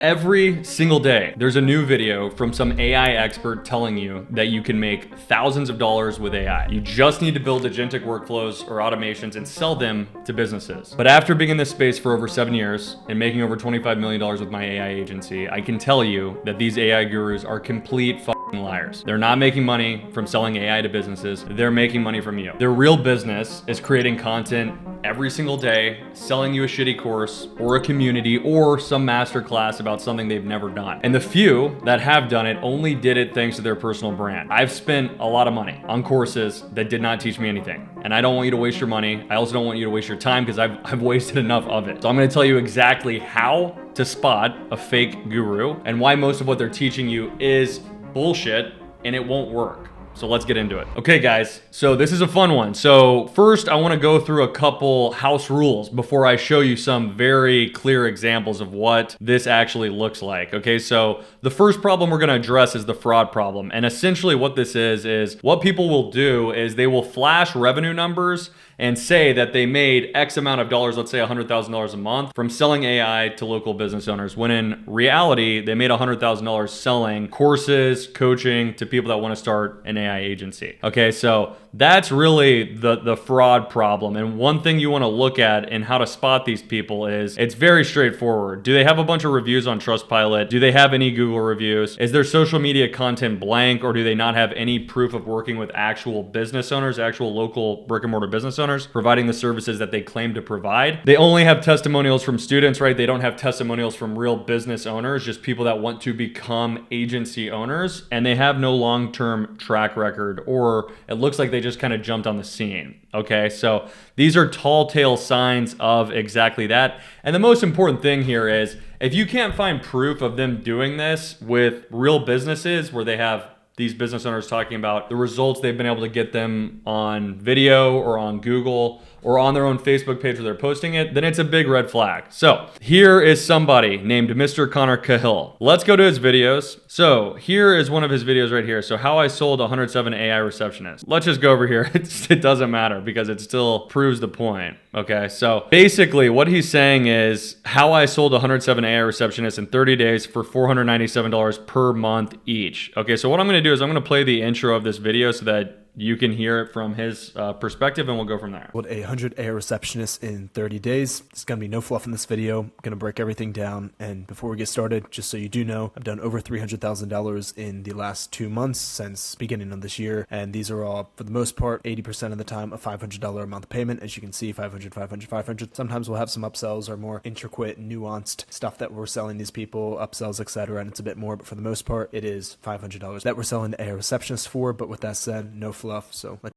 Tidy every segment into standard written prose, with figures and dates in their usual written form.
Every single day, there's a new video from some AI expert telling you that you can make thousands of dollars with AI. You just need to build agentic workflows or automations and sell them to businesses. But after being in this space for over 7 years and making over $25 million with my AI agency, I can tell you that these AI gurus are complete liars. They're not making money from selling AI to businesses. They're making money from you. Their real business is creating content every single day, selling you a shitty course or a community or some masterclass about something they've never done. And the few that have done it only did it thanks to their personal brand. I've spent a lot of money on courses that did not teach me anything. And I don't want you to waste your money. I also don't want you to waste your time because I've wasted enough of it. So I'm going to tell you exactly how to spot a fake guru and why most of what they're teaching you is bullshit and it won't work. So let's get into it. Okay guys, so this is a fun one. So first I want to go through a couple house rules before I show you some very clear examples of what this actually looks like. Okay, so the first problem we're going to address is the fraud problem. And essentially what this is what people will do is they will flash revenue numbers and say that they made X amount of dollars, let's say $100,000 a month from selling AI to local business owners, when in reality, they made $100,000 selling courses, coaching to people that want to start an AI agency. Okay, so that's really the fraud problem. And one thing you want to look at in how to spot these people is it's very straightforward. Do they have a bunch of reviews on Trustpilot? Do they have any Google reviews? Is their social media content blank, or do they not have any proof of working with actual business owners, actual local brick and mortar business owners, providing the services that they claim to provide? They only have testimonials from students, right? They don't have testimonials from real business owners, just people that want to become agency owners, and they have no long-term track record, or it looks like they just kind of jumped on the scene. Okay, so these are tall tale signs of exactly that. And the most important thing here is if you can't find proof of them doing this with real businesses where they have these business owners talking about the results they've been able to get them on video or on Google or on their own Facebook page where they're posting it, then it's a big red flag. So here is somebody named Mr. Connor Cahill. Let's go to his videos. So here is one of his videos right here. So how I sold 107 AI receptionists. Let's just go over here. It doesn't matter because it still proves the point. Okay, so basically what he's saying is how I sold 107 AI receptionists in 30 days for $497 per month each. Okay, so what I'm gonna do is I'm gonna play the intro of this video so that you can hear it from his perspective, and we'll go from there. What 100 AI receptionists in 30 days. There's going to be no fluff in this video. I'm going to break everything down. And before we get started, just so you do know, I've done over $300,000 in the last 2 months since beginning of this year. And these are all, for the most part, 80% of the time, a $500 a month payment. As you can see, 500, 500, 500. Sometimes we'll have some upsells or more intricate, nuanced stuff that we're selling these people, upsells, etc. And it's a bit more, but for the most part, it is $500 that we're selling AI receptionists for. But with that said, no fluff.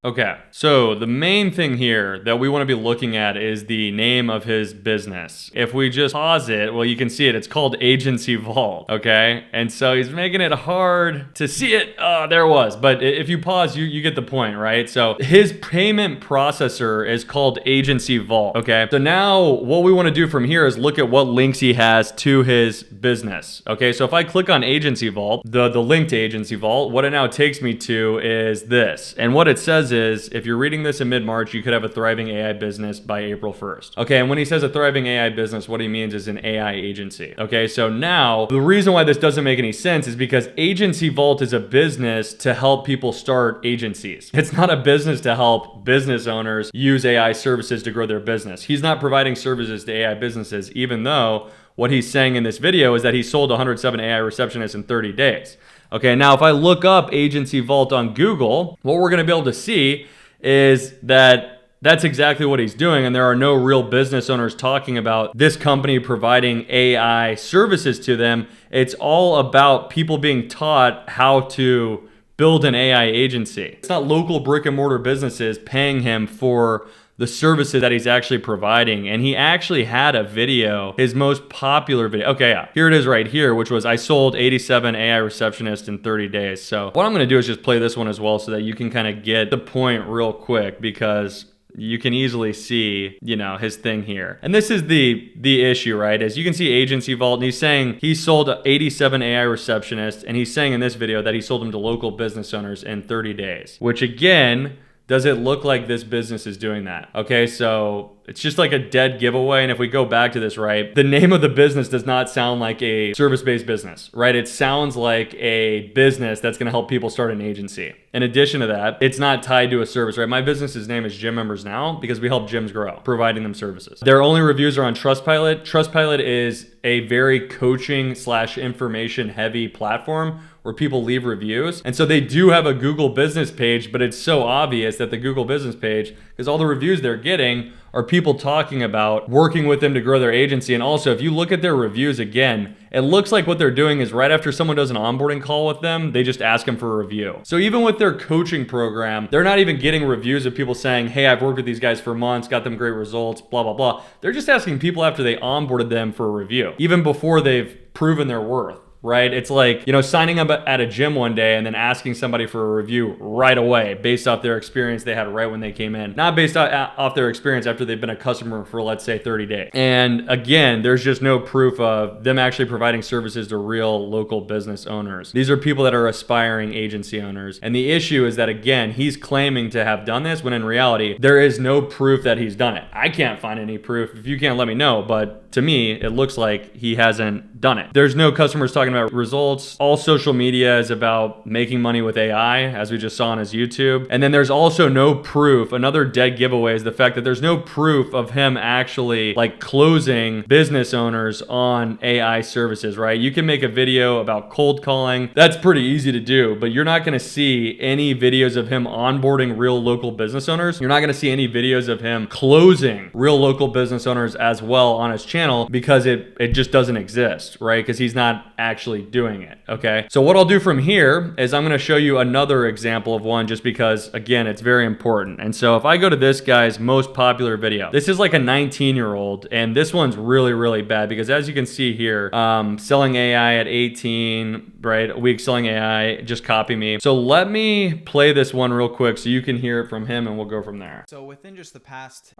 Okay, so the main thing here that we want to be looking at is the name of his business. If we just pause it, well, you can see it. It's called Agency Vault, okay? And so he's making it hard to see it. Oh, there it was. But if you pause, you get the point, right? So his payment processor is called Agency Vault, okay? So now what we want to do from here is look at what links he has to his business, okay? So if I click on Agency Vault, the link to Agency Vault, what it now takes me to is this. And what it says is, if you're reading this in mid-March, you could have a thriving AI business by April 1st. Okay, and when he says a thriving AI business, what he means is an AI agency. Okay, so now, the reason why this doesn't make any sense is because Agency Vault is a business to help people start agencies. It's not a business to help business owners use AI services to grow their business. He's not providing services to AI businesses, even though what he's saying in this video is that he sold 107 AI receptionists in 30 days. Okay, now if I look up Agency Vault on Google, what we're gonna be able to see is that that's exactly what he's doing, and there are no real business owners talking about this company providing AI services to them. It's all about people being taught how to build an AI agency. It's not local brick and mortar businesses paying him for the services that he's actually providing. And he actually had a video, his most popular video. Okay, yeah, here it is right here, which was I sold 87 AI receptionists in 30 days. So what I'm gonna do is just play this one as well so that you can kind of get the point real quick, because you can easily see, you know, his thing here. And this is the issue, right? As you can see Agency Vault, and he's saying he sold 87 AI receptionists, and he's saying in this video that he sold them to local business owners in 30 days, which again, Does it look like this business is doing that? Okay, so it's just like a dead giveaway. And if we go back to this, right, the name of the business does not sound like a service-based business, right? It sounds like a business that's gonna help people start an agency. In addition to that, it's not tied to a service, right? My business's name is Gym Members Now because we help gyms grow, providing them services. Their only reviews are on Trustpilot. Trustpilot is a very coaching / information heavy platform where people leave reviews. And so they do have a Google business page, but it's so obvious that the Google business page, because all the reviews they're getting are people talking about working with them to grow their agency. And also, if you look at their reviews again, it looks like what they're doing is right after someone does an onboarding call with them, they just ask them for a review. So even with their coaching program, they're not even getting reviews of people saying, hey, I've worked with these guys for months, got them great results, blah, blah, blah. They're just asking people after they onboarded them for a review, even before they've proven their worth. Right? It's like, signing up at a gym one day and then asking somebody for a review right away based off their experience they had right when they came in, not based off their experience after they've been a customer for, let's say, 30 days. And again, there's just no proof of them actually providing services to real local business owners. These are people that are aspiring agency owners. And the issue is that, again, he's claiming to have done this when in reality, there is no proof that he's done it. I can't find any proof. If you can't, let me know. But to me, it looks like he hasn't done it. There's no customers talking about results. All social media is about making money with AI, as we just saw on his YouTube. And then there's also no proof. Another dead giveaway is the fact that there's no proof of him actually like closing business owners on AI services, right? You can make a video about cold calling. That's pretty easy to do, but you're not going to see any videos of him onboarding real local business owners. You're not going to see any videos of him closing real local business owners as well on his channel because it just doesn't exist, right? Because he's not actually doing it, okay? So what I'll do from here is I'm gonna show you another example of one just because, again, it's very important. And so if I go to this guy's most popular video, this is like a 19-year-old, and this one's really, really bad because as you can see here, selling AI at 18, right? A week selling AI, just copy me. So let me play this one real quick so you can hear it from him and we'll go from there. So within just the past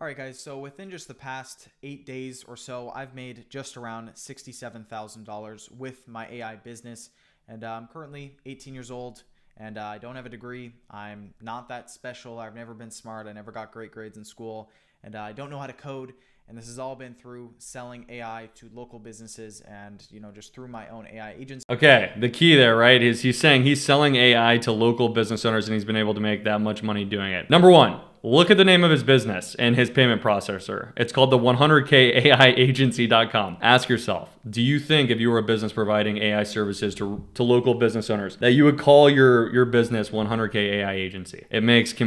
8 days or so, I've made just around $67,000 with my AI business. And I'm currently 18 years old and I don't have a degree. I'm not that special. I've never been smart. I never got great grades in school and I don't know how to code. And this has all been through selling AI to local businesses and, just through my own AI agency. Okay, the key there, right, is he's saying he's selling AI to local business owners and he's been able to make that much money doing it. Number one, look at the name of his business and his payment processor. It's called the 100kAIagency.com. Ask yourself, do you think if you were a business providing AI services to local business owners that you would call your business 100k AI agency? It makes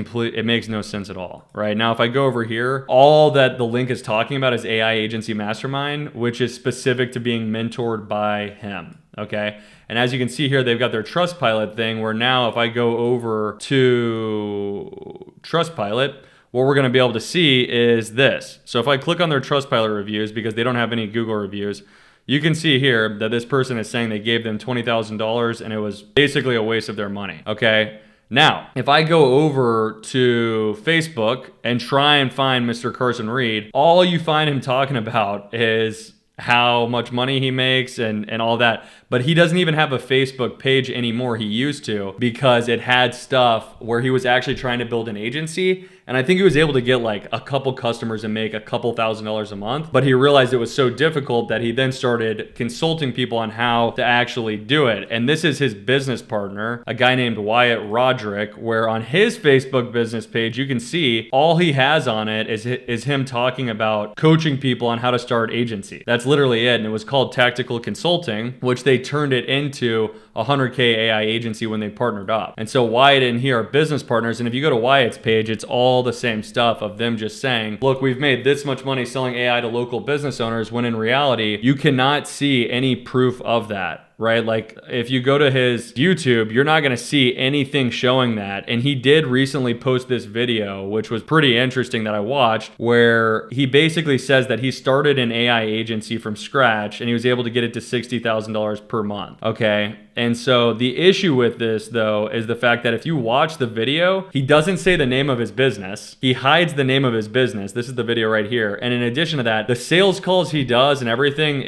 no sense at all, right? Now, if I go over here, all that the link is talking about is AI Agency Mastermind, which is specific to being mentored by him. Okay. And as you can see here, they've got their Trustpilot thing where now if I go over to Trustpilot, what we're going to be able to see is this. So if I click on their Trustpilot reviews, because they don't have any Google reviews, you can see here that this person is saying they gave them $20,000 and it was basically a waste of their money. Okay. Now, if I go over to Facebook and try and find Mr. Carson Reed, all you find him talking about is how much money he makes and all that. But he doesn't even have a Facebook page anymore. He used to, because it had stuff where he was actually trying to build an agency. And I think he was able to get like a couple customers and make a couple $1,000s a month. But he realized it was so difficult that he then started consulting people on how to actually do it. And this is his business partner, a guy named Wyatt Roderick, where on his Facebook business page, you can see all he has on it is him talking about coaching people on how to start agency. That's literally it. And it was called Tactical Consulting, which they turned it into a 100k AI agency when they partnered up. And so Wyatt and he are business partners. And if you go to Wyatt's page, it's all the same stuff of them just saying, look, we've made this much money selling AI to local business owners, when in reality, you cannot see any proof of that. Right? Like if you go to his YouTube, you're not going to see anything showing that. And he did recently post this video, which was pretty interesting that I watched, where he basically says that he started an AI agency from scratch and he was able to get it to $60,000 per month. Okay. And so the issue with this though is the fact that if you watch the video, he doesn't say the name of his business. He hides the name of his business. This is the video right here. And in addition to that, the sales calls he does and everything,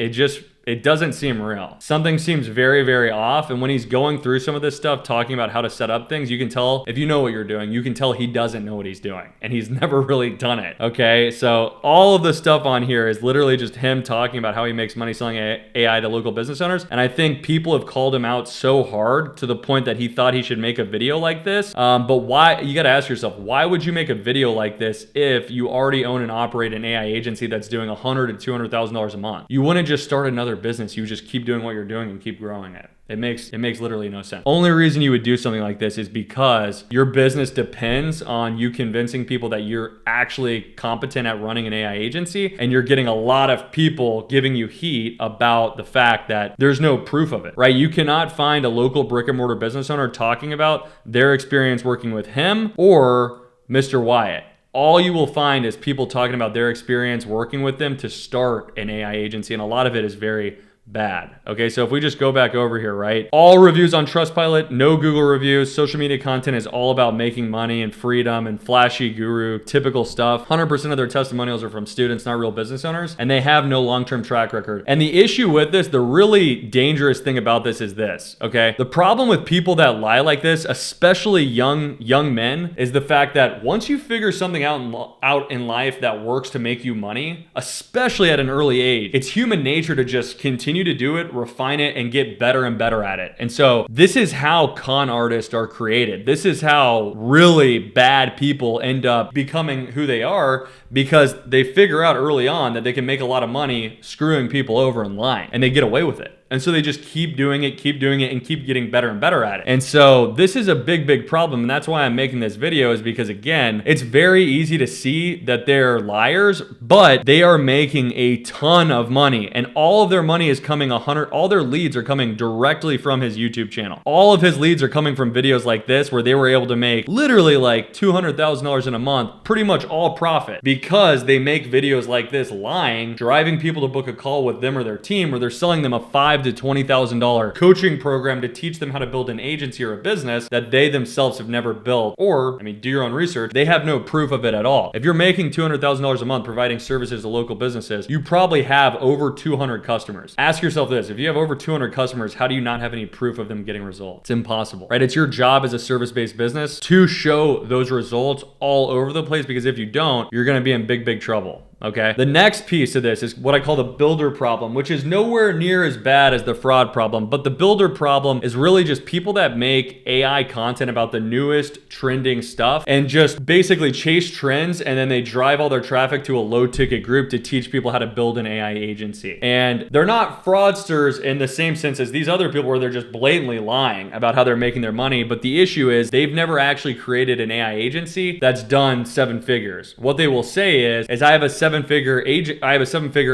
it doesn't seem real. Something seems very, very off. And when he's going through some of this stuff, talking about how to set up things, you can tell, if you know what you're doing, you can tell he doesn't know what he's doing. And he's never really done it, okay? So all of the stuff on here is literally just him talking about how he makes money selling AI to local business owners. And I think people have called him out so hard to the point that he thought he should make a video like this. But why, you gotta ask yourself, why would you make a video like this if you already own and operate an AI agency that's doing $100,000 to $200,000 a month? You wouldn't just start another business. You would just keep doing what you're doing and keep growing it. It makes literally no sense. Only reason you would do something like this is because your business depends on you convincing people that you're actually competent at running an AI agency, and you're getting a lot of people giving you heat about the fact that there's no proof of it, right? You cannot find a local brick and mortar business owner talking about their experience working with him or Mr. Wyatt. All you will find is people talking about their experience working with them to start an AI agency, and a lot of it is very bad. Okay, so if we just go back over here, right? All reviews on Trustpilot, no Google reviews. Social media content is all about making money and freedom and flashy guru, typical stuff. 100% of their testimonials are from students, not real business owners, and they have no long-term track record. And the issue with this, the really dangerous thing about this is this, okay? The problem with people that lie like this, especially young men, is the fact that once you figure something out in life that works to make you money, especially at an early age, it's human nature to just continue to do it, refine it, and get better and better at it. And so this is how con artists are created. This is how really bad people end up becoming who they are, because they figure out early on that they can make a lot of money screwing people over and lying, and they get away with it. And so they just keep doing it, and keep getting better and better at it. And so this is a big, big problem. And that's why I'm making this video, is because, again, it's very easy to see that they're liars, but they are making a ton of money. And all of their money is coming all their leads are coming directly from his YouTube channel. All of his leads are coming from videos like this, where they were able to make literally like $200,000 in a month, pretty much all profit, because they make videos like this lying, driving people to book a call with them or their team, where they're selling them a $5,000 to $20,000 coaching program to teach them how to build an agency or a business that they themselves have never built. Or, I mean, do your own research. They have no proof of it at all. If you're making $200,000 a month providing services to local businesses, you probably have over 200 customers. Ask yourself this: if you have over 200 customers, how do you not have any proof of them getting results? It's impossible, right? It's your job as a service-based business to show those results all over the place, because if you don't, you're going to be in big, big trouble. Okay. The next piece of this is what I call the builder problem, which is nowhere near as bad as the fraud problem. But the builder problem is really just people that make AI content about the newest trending stuff and just basically chase trends, and then they drive all their traffic to a low ticket group to teach people how to build an AI agency. And they're not fraudsters in the same sense as these other people, where they're just blatantly lying about how they're making their money. But the issue is they've never actually created an AI agency that's done 7 figures. What they will say is I have a seven-figure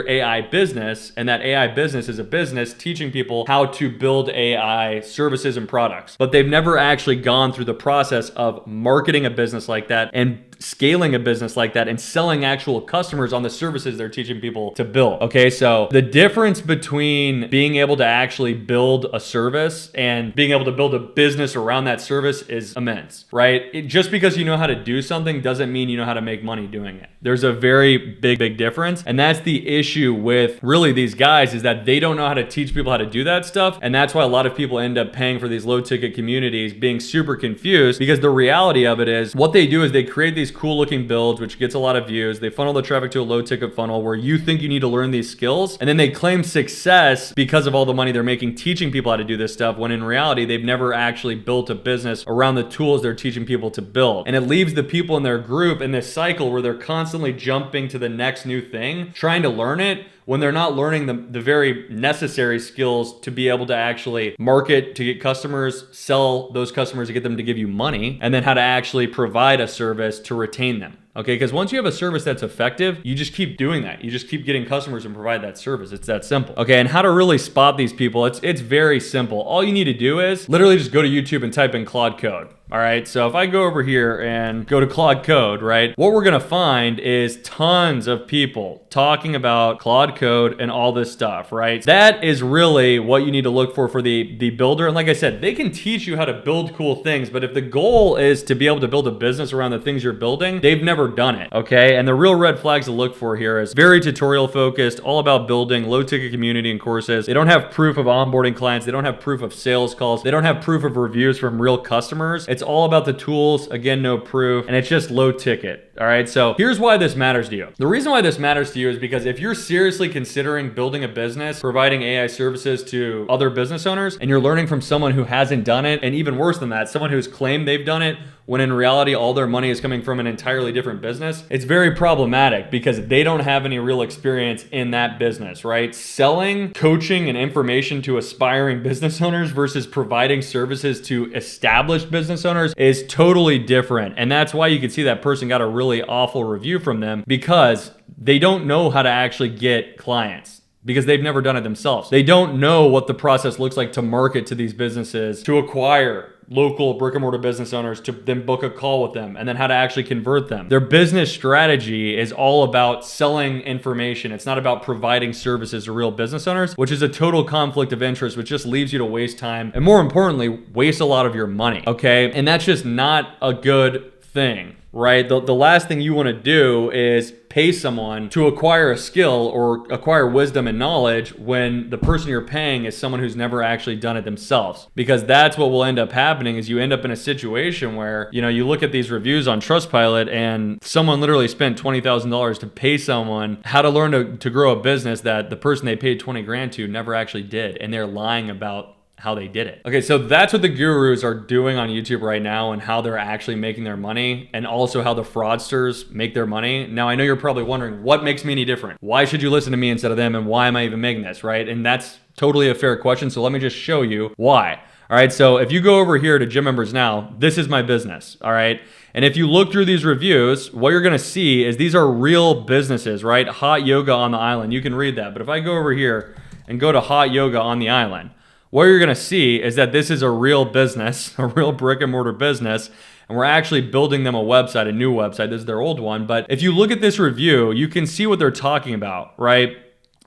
AI business, and that AI business is a business teaching people how to build AI services and products. But they've never actually gone through the process of marketing a business like that and scaling a business like that and selling actual customers on the services they're teaching people to build. Okay, so the difference between being able to actually build a service and being able to build a business around that service is immense, right? Just because you know how to do something doesn't mean you know how to make money doing it. There's a very big difference. And that's the issue with really these guys, is that they don't know how to teach people how to do that stuff. And that's why a lot of people end up paying for these low ticket communities, being super confused, because the reality of it is what they do is they create these cool looking builds, which gets a lot of views. They funnel the traffic to a low ticket funnel where you think you need to learn these skills. And then they claim success because of all the money they're making teaching people how to do this stuff, when in reality, they've never actually built a business around the tools they're teaching people to build. And it leaves the people in their group in this cycle where they're constantly jumping to the next new thing, trying to learn it, when they're not learning the very necessary skills to be able to actually market, to get customers, sell those customers, to get them to give you money, and then how to actually provide a service to retain them. Okay, because once you have a service that's effective, you just keep doing that. You just keep getting customers and provide that service. It's that simple. Okay, and how to really spot these people, it's very simple. All you need to do is literally just go to YouTube and type in Claude Code. All right, so if I go over here and go to Claude Code, right, what we're gonna find is tons of people talking about Claude Code and all this stuff, right? That is really what you need to look for the builder. And like I said, they can teach you how to build cool things, but if the goal is to be able to build a business around the things you're building, they've never done it, okay? And the real red flags to look for here is very tutorial focused, all about building, low ticket community and courses. They don't have proof of onboarding clients. They don't have proof of sales calls. They don't have proof of reviews from real customers. It's all about the tools, again, no proof, and it's just low ticket. All right, so here's why this matters to you. The reason why this matters to you is because if you're seriously considering building a business, providing AI services to other business owners, and you're learning from someone who hasn't done it, and even worse than that, someone who's claimed they've done it, when in reality, all their money is coming from an entirely different business, it's very problematic because they don't have any real experience in that business, right? Selling, coaching, and information to aspiring business owners versus providing services to established business owners is totally different. And that's why you can see that person got a really awful review from them, because they don't know how to actually get clients, because they've never done it themselves. They don't know what the process looks like to market to these businesses, to acquire local brick and mortar business owners, to then book a call with them, and then how to actually convert them. Their business strategy is all about selling information. It's not about providing services to real business owners, which is a total conflict of interest, which just leaves you to waste time and, more importantly, waste a lot of your money, okay? And that's just not a good thing, right? The last thing you want to do is pay someone to acquire a skill or acquire wisdom and knowledge when the person you're paying is someone who's never actually done it themselves. Because that's what will end up happening, is you end up in a situation where, you know, you look at these reviews on Trustpilot and someone literally spent $20,000 to pay someone how to learn to grow a business that the person they paid 20 grand to never actually did, and they're lying about how they did it. Okay, so that's what the gurus are doing on YouTube right now, and how they're actually making their money, and also how the fraudsters make their money. Now, I know you're probably wondering, what makes me any different? Why should you listen to me instead of them, and why am I even making this, right? And that's totally a fair question, so let me just show you why. All right, so if you go over here to Gym Members Now, this is my business, all right? And if you look through these reviews, what you're gonna see is these are real businesses, right? Hot Yoga on the Island, you can read that. But if I go over here and go to Hot Yoga on the Island, what you're gonna see is that this is a real business, a real brick and mortar business, and we're actually building them a website, a new website. This is their old one. But if you look at this review, you can see what they're talking about, right?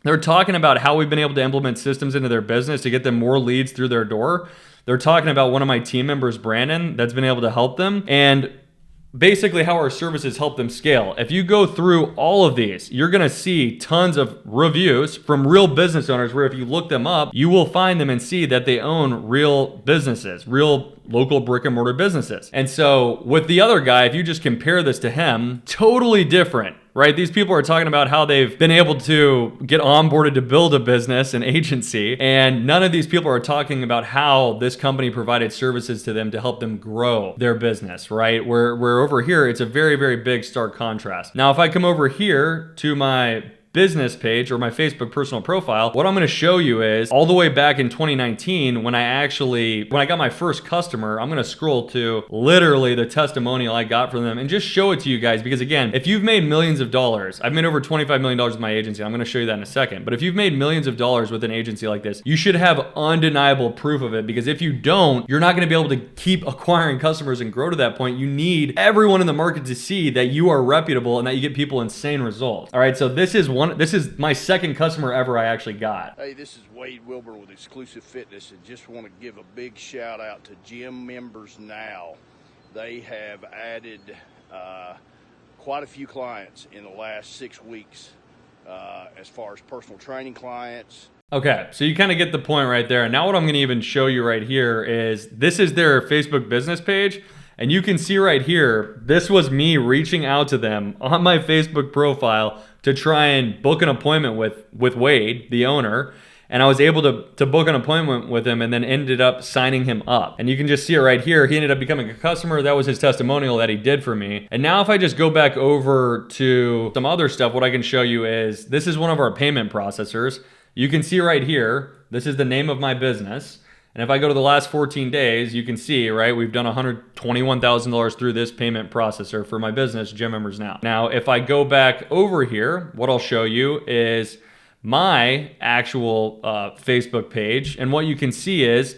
They're talking about how we've been able to implement systems into their business to get them more leads through their door. They're talking about one of my team members, Brandon, that's been able to help them, and basically how our services help them scale. If you go through all of these, you're gonna see tons of reviews from real business owners where if you look them up, you will find them and see that they own real businesses, real local brick and mortar businesses. And so with the other guy, if you just compare this to him, totally different, right? These people are talking about how they've been able to get onboarded to build a business, an agency, and none of these people are talking about how this company provided services to them to help them grow their business, right? Where over here, it's a very, very big stark contrast. Now, if I come over here to my business page or my Facebook personal profile, what I'm going to show you is all the way back in 2019 when I got my first customer. I'm going to scroll to literally the testimonial I got from them and just show it to you guys, because again, if you've made millions of dollars, I've made over $25 million with my agency. I'm going to show you that in a second. But if you've made millions of dollars with an agency like this, you should have undeniable proof of it, because if you don't, you're not going to be able to keep acquiring customers and grow to that point. You need everyone in the market to see that you are reputable and that you get people insane results. All right, so this is my second customer ever I actually got. Hey, this is Wade Wilbur with Exclusive Fitness, and just want to give a big shout out to Gym Members Now. They have added quite a few clients in the last 6 weeks as far as personal training clients. Okay, so you kind of get the point right there. And now what I'm going to even show you right here is this is their Facebook business page. And you can see right here, this was me reaching out to them on my Facebook profile to try and book an appointment with Wade, the owner. And I was able to book an appointment with him and then ended up signing him up. And you can just see it right here. He ended up becoming a customer. That was his testimonial that he did for me. And now if I just go back over to some other stuff, what I can show you is this is one of our payment processors. You can see right here, this is the name of my business. And if I go to the last 14 days, you can see, right, we've done $121,000 through this payment processor for my business, Gym Members Now. Now, if I go back over here, what I'll show you is my actual Facebook page. And what you can see is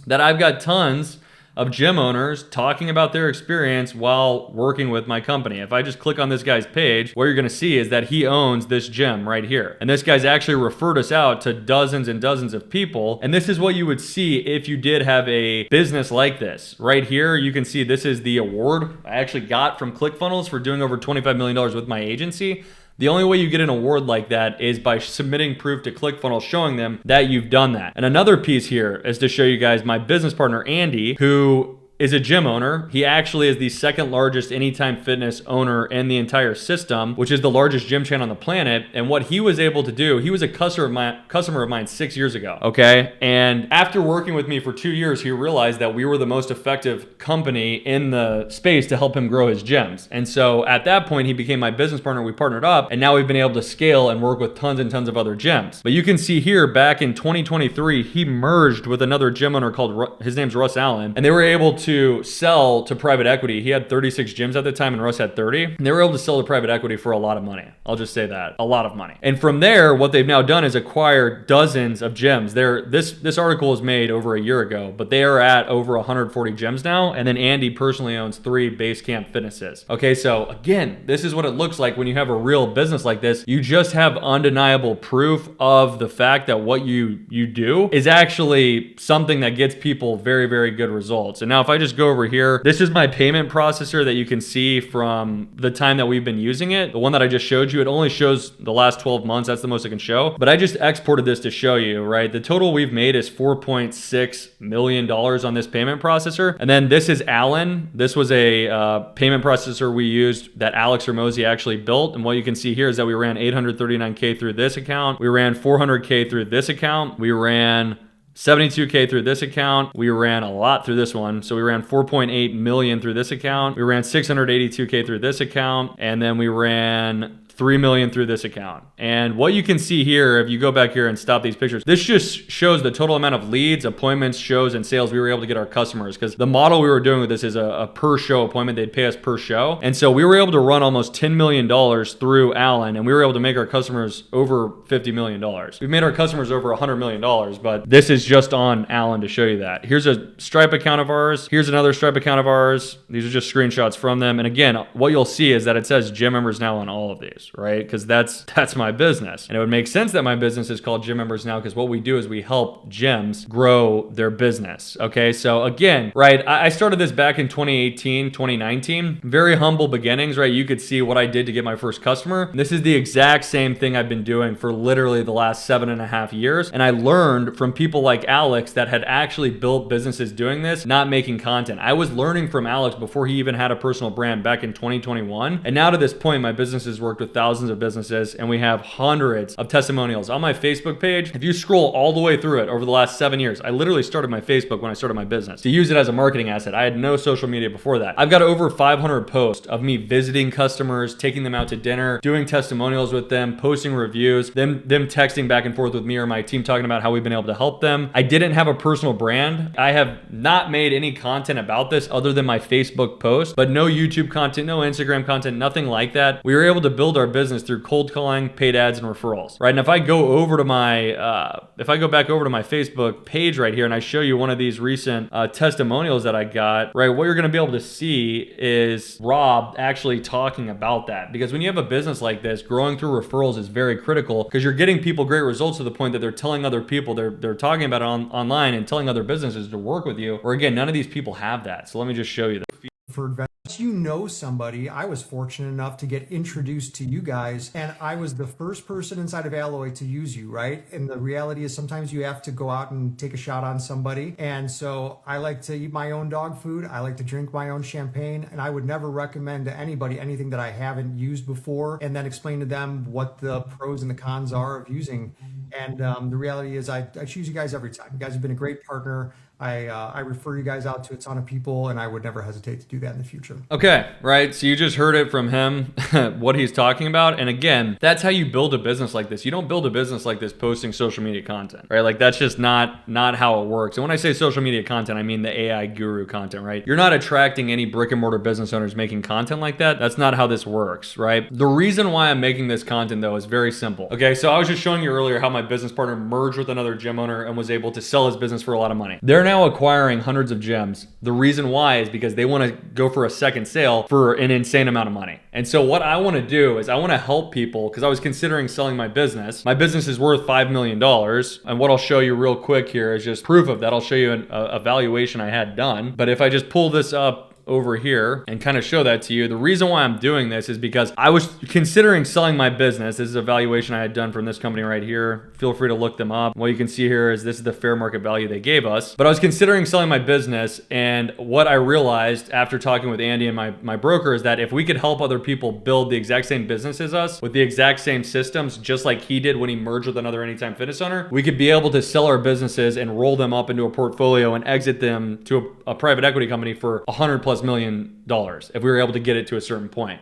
that I've got tons of gym owners talking about their experience while working with my company. If I just click on this guy's page, what you're gonna see is that he owns this gym right here. And this guy's actually referred us out to dozens and dozens of people. And this is what you would see if you did have a business like this. Right here, you can see this is the award I actually got from ClickFunnels for doing over $25 million with my agency. The only way you get an award like that is by submitting proof to ClickFunnels showing them that you've done that. And another piece here is to show you guys my business partner, Andy, who is a gym owner. He actually is the second largest Anytime Fitness owner in the entire system, which is the largest gym chain on the planet. And what he was able to do, he was a customer of mine 6 years ago, okay? And after working with me for 2 years, he realized that we were the most effective company in the space to help him grow his gyms. And so at that point, he became my business partner. We partnered up, and now we've been able to scale and work with tons and tons of other gyms. But you can see here, back in 2023, he merged with another gym owner called, his name's Russ Allen, and they were able to sell to private equity. He had 36 gyms at the time and Russ had 30. And they were able to sell to private equity for a lot of money. I'll just say that, a lot of money. And from there, what they've now done is acquire dozens of gyms. This article was made over a year ago, but they are at over 140 gyms now. And then Andy personally owns 3 Basecamp Fitnesses. Okay, so again, this is what it looks like when you have a real business like this. You just have undeniable proof of the fact that what you do is actually something that gets people very, very good results. And now if I just go over here, this is my payment processor that you can see from the time that we've been using it. The one that I just showed you, it only shows the last 12 months. That's the most I can show. But I just exported this to show you, right? The total we've made is $4.6 million on this payment processor. And then this is Allen. This was a payment processor we used that Alex Ramosi actually built. And what you can see here is that we ran 839K through this account. We ran 400K through this account. We ran 72K through this account. We ran a lot through this one. So we ran 4.8 million through this account. We ran 682K through this account. And then we ran 3 million through this account. And what you can see here, if you go back here and stop these pictures, this just shows the total amount of leads, appointments, shows, and sales we were able to get our customers. Because the model we were doing with this is a per show appointment. They'd pay us per show. And so we were able to run almost $10 million through Allen, and we were able to make our customers over $50 million. We've made our customers over $100 million, but this is just on Allen to show you that. Here's a Stripe account of ours. Here's another Stripe account of ours. These are just screenshots from them. And again, what you'll see is that it says gym members now on all of these, right? Because that's my business. And it would make sense that my business is called Gym Members Now, because what we do is we help gyms grow their business. Okay, so again, right, I started this back in 2018, 2019. Very humble beginnings, right? You could see what I did to get my first customer. This is the exact same thing I've been doing for literally the last 7.5 years. And I learned from people like Alex that had actually built businesses doing this, not making content. I was learning from Alex before he even had a personal brand back in 2021. And now to this point, my business has worked with thousands of businesses, and we have hundreds of testimonials on my Facebook page. If you scroll all the way through it over the last 7 years, I literally started my Facebook when I started my business to use it as a marketing asset. I had no social media before that. I've got over 500 posts of me visiting customers, taking them out to dinner, doing testimonials with them, posting reviews, them texting back and forth with me or my team talking about how we've been able to help them. I didn't have a personal brand. I have not made any content about this other than my Facebook post, but no YouTube content, no Instagram content, nothing like that. We were able to build our business through cold calling, paid ads, and referrals, right? And if I go over to my, if I go back over to my Facebook page right here and I show you one of these recent testimonials that I got, right, what you're going to be able to see is Rob actually talking about that. Because when you have a business like this, growing through referrals is very critical, because you're getting people great results to the point that they're telling other people, they're talking about it online and telling other businesses to work with you. Or again, none of these people have that. So let me just show you that. For investors, you know somebody. I was fortunate enough to get introduced to you guys, and I was the first person inside of Alloy to use you, right? And the reality is sometimes you have to go out and take a shot on somebody. And so I like to eat my own dog food. I like to drink my own champagne, and I would never recommend to anybody anything that I haven't used before and then explain to them what the pros and the cons are of using. And the reality is I choose you guys every time. You guys have been a great partner. I refer you guys out to a ton of people, and I would never hesitate to do that in the future. Okay, right. So you just heard it from him, what he's talking about. And again, that's how you build a business like this. You don't build a business like this posting social media content, right? Like that's just not how it works. And when I say social media content, I mean the AI guru content, right? You're not attracting any brick and mortar business owners making content like that. That's not how this works, right? The reason why I'm making this content though is very simple. Okay, so I was just showing you earlier how my my business partner merged with another gym owner and was able to sell his business for a lot of money. They're now acquiring hundreds of gyms. The reason why is because they want to go for a second sale for an insane amount of money. And so what I want to do is I want to help people, because I was considering selling my business. My business is worth $5 million. And what I'll show you real quick here is just proof of that. I'll show you a valuation I had done. But if I just pull this up over here and kind of show that to you, the reason why I'm doing this is because I was considering selling my business. This is a valuation I had done from this company right here. Feel free to look them up. What you can see here is this is the fair market value they gave us. But I was considering selling my business, and what I realized after talking with Andy and my broker is that if we could help other people build the exact same business as us with the exact same systems, just like he did when he merged with another Anytime Fitness owner, we could be able to sell our businesses and roll them up into a portfolio and exit them to a private equity company for $100+ million if we were able to get it to a certain point.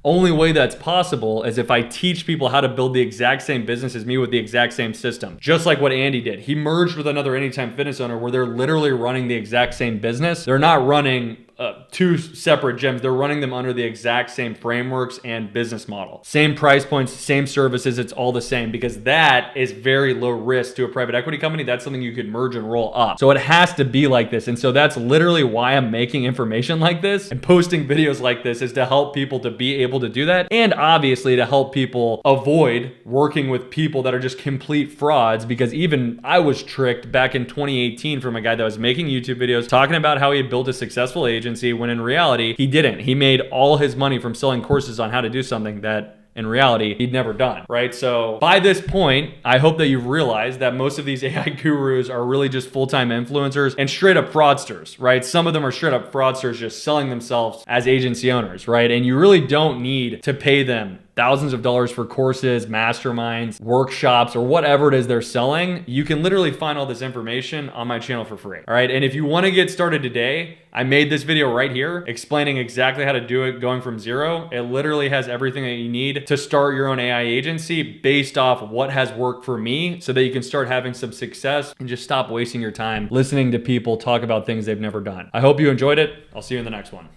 Only way that's possible is if I teach people how to build the exact same business as me with the exact same system. Just like what Andy did. He merged with another Anytime Fitness owner where they're literally running the exact same business. They're not running two separate gyms. They're running them under the exact same frameworks and business model. Same price points, same services, it's all the same, because that is very low risk to a private equity company. That's something you could merge and roll up. So it has to be like this. And so that's literally why I'm making information like this and posting videos like this, is to help people to be able to do that. And obviously to help people avoid working with people that are just complete frauds, because even I was tricked back in 2018 from a guy that was making YouTube videos talking about how he had built a successful agency, when in reality, he didn't. He made all his money from selling courses on how to do something that in reality he'd never done, right? So by this point, I hope that you've realized that most of these AI gurus are really just full-time influencers and straight up fraudsters, right? Some of them are straight up fraudsters just selling themselves as agency owners, right? And you really don't need to pay them thousands of dollars for courses, masterminds, workshops, or whatever it is they're selling. You can literally find all this information on my channel for free. All right. And if you want to get started today, I made this video right here explaining exactly how to do it going from zero. It literally has everything that you need to start your own AI agency based off what has worked for me, so that you can start having some success and just stop wasting your time listening to people talk about things they've never done. I hope you enjoyed it. I'll see you in the next one.